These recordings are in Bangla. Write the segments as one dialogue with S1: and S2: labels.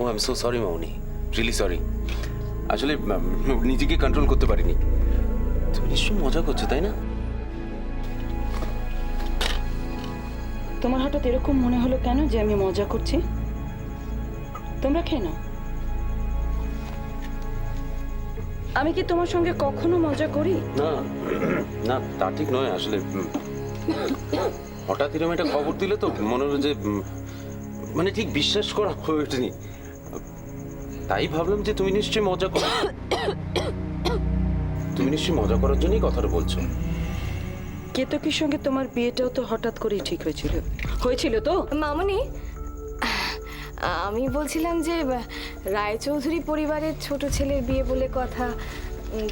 S1: O I am so sorry মামনি, রিয়েলি সরি। আসলে নিজেকে কন্ট্রোল করতে পারিনি। তুমি নিশ্চয়ই মজা করছো, তাই না?
S2: তোমার হঠাৎ এরকম মনে হলো কেন যে আমি মজা করছি? তোমরা খেয়ে নাও। আমি কি তোমার সঙ্গে কখনো মজা করি?
S1: না না, তা ঠিক নয় আসলে। হঠাৎ এরকম একটা খবর দিলে তো মনে হলো যে মানে ঠিক বিশ্বাস করা হয়ে ওঠেনি। তাই ভাবলাম যে তুমি নিশ্চয়ই মজা করো। তুমি নিশ্চয়ই মজা করার জন্যই কথাটা বলছো।
S2: কেতকীর সঙ্গে তোমার বিয়েটাও তো হঠাৎ করেই ঠিক হয়েছিল তো?
S3: মামনি, আমি বলছিলাম যে রায়চৌধুরী পরিবারের ছোট ছেলের বিয়ে বলে কথা,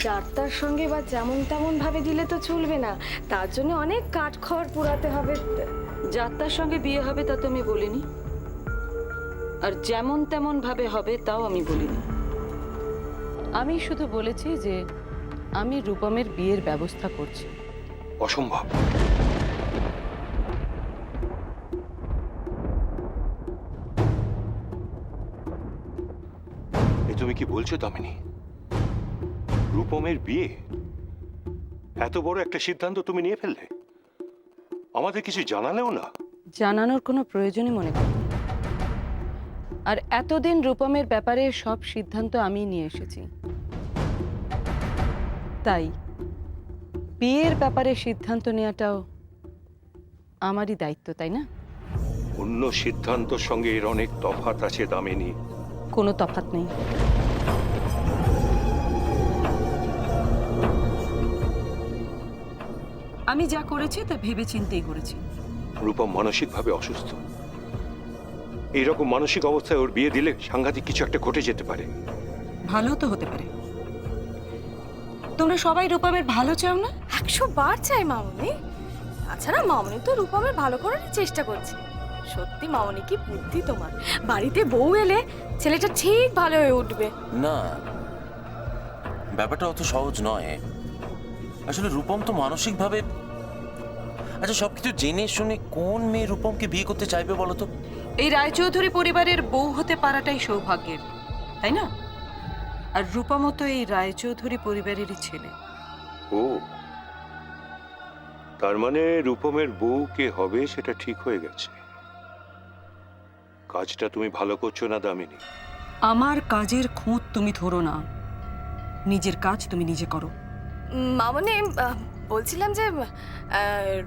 S3: যাত্রার সঙ্গে বা যেমন তেমন ভাবে দিলে তো চলবে না, তার জন্য অনেক কাঠখড় পোড়াতে হবে।
S2: যাত্রার সঙ্গে বিয়ে হবে তা তো আমি বলিনি, আর যেমন তেমন ভাবে হবে তাও আমি বলিনি। আমি শুধু বলেছি যে আমি রূপমের বিয়ের ব্যবস্থা করছি।
S4: অসম্ভব। এ তুমি কি বলছো দামিনী? রূপমের বিয়ে? এত বড় একটা সিদ্ধান্ত তুমি নিয়ে ফেললে, আমাদের কিছু জানালেও না?
S2: জানানোর কোনো প্রয়োজনই মনে করি না। আর এতদিন রূপমের ব্যাপারে সব সিদ্ধান্ত আমি নিয়ে এসেছি, তাই বিয়ের ব্যাপারে সিদ্ধান্ত নেওয়াটাও আমারই দায়িত্ব, তাই না?
S4: অন্য সিদ্ধান্তর সঙ্গে এর অনেক তফাৎ আছে দামিনী।
S2: কোনো তফাৎ নেই। আমি যা করেছি তা ভেবে চিন্তেই করেছি।
S4: রূপম মানসিকভাবে অসুস্থ। এইরকম মানসিক অবস্থায় ওর বিয়ে দিলে সাংঘাতিক কিছু একটা ঘটে যেতে পারে।
S2: ভালো তো হতে পারে। তোমরা সবাই রূপমের ভালো চাও না?
S3: 100 বার চাই মামনি। তাছাড়া মামনি তো রূপমের ভালো করার চেষ্টা করছে। সত্যি মামনি, কি বুদ্ধি তোমার! বাড়িতে বউ এলে ছেলেটা ঠিক ভালো হয়ে উঠবে।
S1: না, ব্যাপারটা অত সহজ নয় আসলে। রূপম তো মানসিকভাবে, আচ্ছা সবকিছু জেনে শুনে কোন মেয়ে রূপমকে বিয়ে করতে চাইবে বলো তো?
S2: এই রায়চৌধুরী পরিবারের বউ হতে পারাটাই সৌভাগ্যের, তাই না? আর রূপমও তো এই রায়চৌধুরী পরিবারেরই ছেলে।
S4: ও, তার মানে রূপমের বউ কে হবে সেটা ঠিক হয়ে গেছে। কাজটা তুমি ভালো করছো না দামিনী।
S2: আমার কাজের খুঁত তুমি ধরো না, নিজের কাজ তুমি নিজে করো।
S3: মামনি, বলছিলাম যে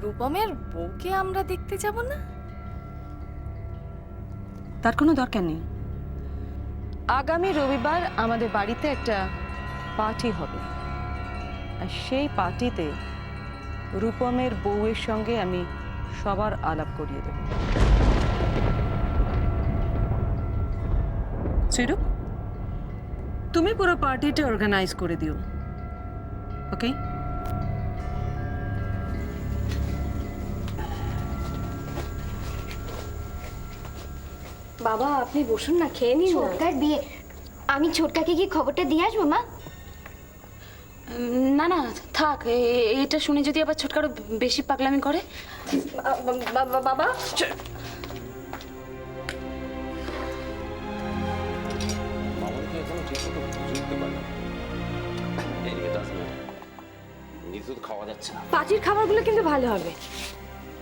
S3: রূপমের বউকে আমরা দেখতে যাব না?
S2: তার কোনো দরকার নেই। আগামী রবিবার আমাদের বাড়িতে একটা পার্টি হবে, আর সেই পার্টিতে রূপমের বউয়ের সঙ্গে আমি সবার আলাপ করিয়ে দেব। শ্রীরূপ, তুমি পুরো পার্টিটা অর্গানাইজ করে দিও, ওকে?
S3: বাবা, আপনি বসুন না, খেয়ে নিন না।
S5: ছোটকার বিয়ে, আমি ছোটকাকে কি খবরটা দিয়ে আসবো মা?
S6: না না থাক, এটা শুনে যদি আবার ছোটকারও বেশি পাগলামি করে।
S3: বাবা,
S1: মামনিকে এখনো ঠিক মতো বুঝে উঠতে পারলাম। নিজে তো খাওয়া যাচ্ছে না।
S3: পার্টির খাবারগুলো কিন্তু ভালো হবে।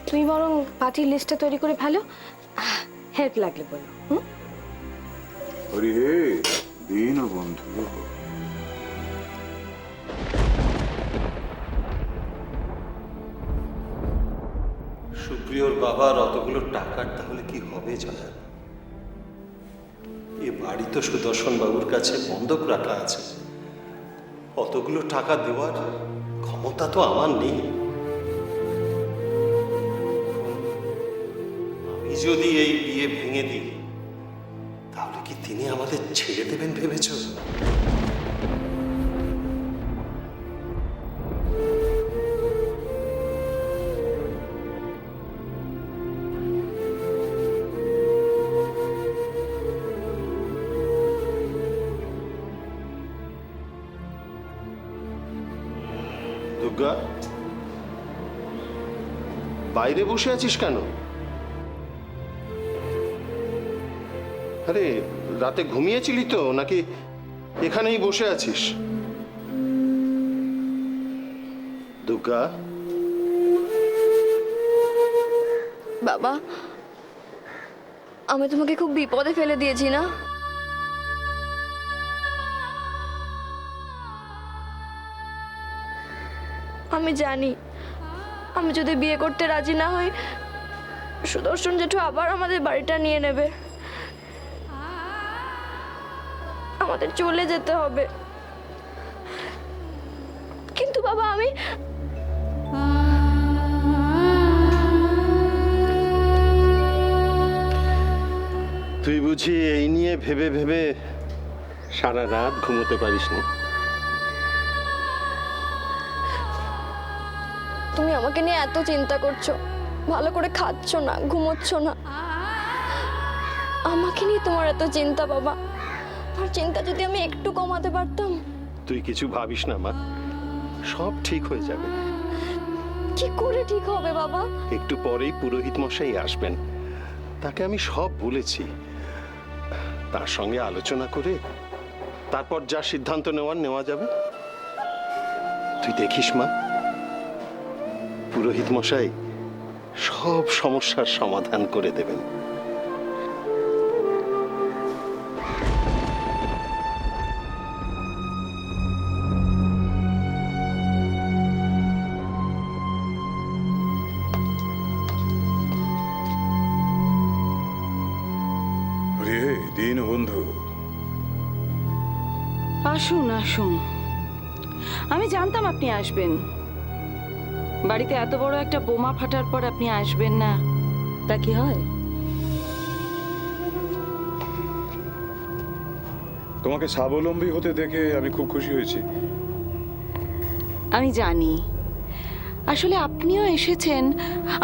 S3: তুমি বরং পার্টির লিস্টটা তৈরি করে ফেলো, হেল্প লাগলে বলো।
S7: হরি হে দীন বন্ধু।
S8: সুপ্রিয়র বাবার অতগুলো টাকার তাহলে কি হবে জানা? এ বাড়ি তো সুদর্শন বাবুর কাছে বন্ধক রাখা আছে। অতগুলো টাকা দেওয়ার ক্ষমতা তো আমার নেই। আমি যদি এই বিয়ে ভেঙে দিই, তাহলে কি তিনি আমাদের ছেড়ে দেবেন ভেবেছ? দুর্গা, বাইরে বসে আছিস কেন? আরে রাতে ঘুমিয়েছিলি তো নাকি এখানেই বসে আছিস? দুর্গা,
S3: বাবা, আমি তোমাকে খুব বিপদে ফেলে দিয়েছি না? আমি জানি আমি যদি বিয়ে করতে রাজি না হই, সুদর্শন জেঠু আবার আমাদের বাড়িটা নিয়ে নেবে। আমাদের চলে যেতে হবে। কিন্তু বাবা, আমি
S8: তুই বুঝি এই নিয়ে ভেবে ভেবে সারা রাত ঘুমোতে পারিসনি?
S3: তুমি আমাকে নিয়ে এত চিন্তা করছো, ভালো করে খাচ্ছ না, ঘুমোচ্ছ না। আমাকে নিয়ে তোমার এত চিন্তা বাবা, আর চিন্তা যদি আমি একটু কমাতে পারতাম।
S8: তুই কিছু ভাবিস না মা, সব ঠিক হয়ে যাবে।
S3: কি করে ঠিক হবে বাবা?
S8: একটু পরেই পুরোহিত মশাই আসবেন, তাকে আমি সব বলেছি। তার সঙ্গে আলোচনা করে তারপর যা সিদ্ধান্ত নেওয়া যাবে। তুই দেখিস মা, পুরোহিত মশাই সব সমস্যার সমাধান করে দেবেন।
S7: আরে দীনবন্ধু,
S2: আসুন আসুন, আমি জানতাম আপনি আসবেন। বাড়িতে এত বড় একটা বোমা ফাটার পর আপনি আসবেন না, তা কি হয়?
S7: তোমাকে স্বাবলম্বী হতে দেখে আমি খুব খুশি হয়েছি।
S2: আমি জানি, আসলে আপনিও এসেছেন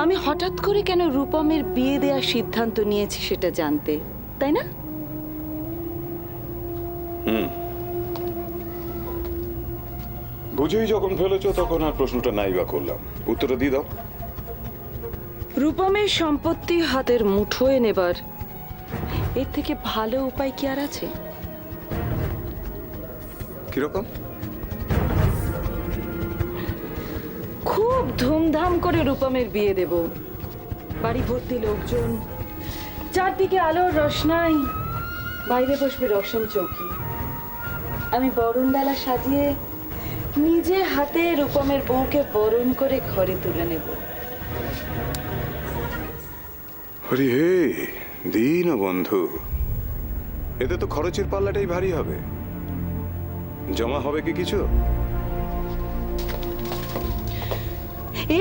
S2: আমি হঠাৎ করে কেন রূপমের বিয়ে দেওয়ার সিদ্ধান্ত নিয়েছি সেটা জানতে, তাই না?
S7: বুঝেই যখন ফেলেছো তখন আর প্রশ্নটা নাই বা করলাম, উত্তরটা দিয়ে দাও।
S2: রূপমের সম্পত্তি হাতের মুঠোয় নেবার এর থেকে ভালো উপায় কি আর আছে?
S7: কিরকম?
S2: খুব ধুমধাম করে রূপমের বিয়ে দেব, বাড়ি ভর্তি লোকজন, চারদিকে আলোর রোশনাই, বাইরে বসবে রসম চৌকি, আমি বরণডালা সাজিয়ে নিজে হাতে রূপমের বউকে বরণ করে ঘরে তুলে নেব।
S7: আরে হে দীনবন্ধু, এতে তো খরচের পাল্লাটাই ভারী হবে। জমা হবে কি কিছু?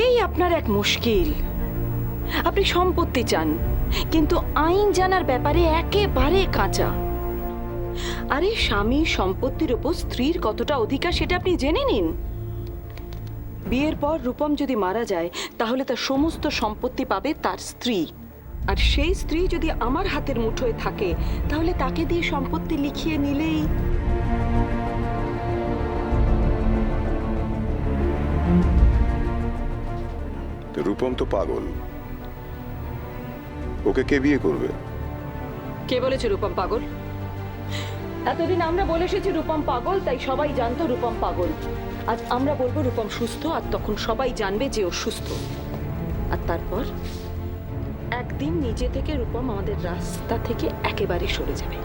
S2: এই আপনার এক মুশকিল, আপনি সম্পত্তি চান কিন্তু আইন জানার ব্যাপারে একেবারে কাঁচা। আরে স্বামী সম্পত্তির উপর স্ত্রীর কতটা অধিকার সেটা আপনি জেনে নিন। বিয়ের পর রূপম যদি মারা যায় তাহলে তার সমস্ত সম্পত্তি পাবে তার স্ত্রী, আর সেই স্ত্রী যদি আমার হাতের মুঠোয় থাকে তাহলে তাকে দিয়ে সম্পত্তি লিখিয়ে নিলেই।
S7: রূপম তো পাগল, ওকে কে বিয়ে করবে?
S2: কে বলেছে রূপম পাগল? এতদিন আমরা বলে এসেছি রূপম পাগল, তাই সবাই জানতো রূপম পাগল। আজ আমরা বলবো রূপম সুস্থ, আর তখন সবাই জানবে যে ও সুস্থ। আর তারপর একদিন নিজে থেকে রূপম আমাদের রাস্তা থেকে একেবারে সরে যাবে।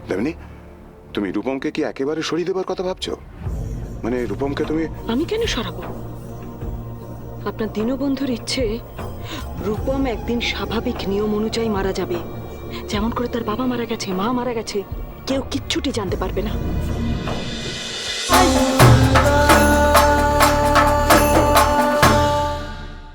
S7: দেবনি, তুমি রূপমকে কি একেবারে সরিয়ে দেবার কথা ভাবছো? মানে রূপমকে তুমি?
S2: আমি কেন সরাবো? আপনার দীনবন্ধুর ইচ্ছে রূপম একদিন স্বাভাবিক নিয়ম অনুযায়ী মারা যাবে, যেমন করে তার বাবা মারা গেছে, মা মারা গেছে, কেউ কিচ্ছুটি জানতে পারবে না।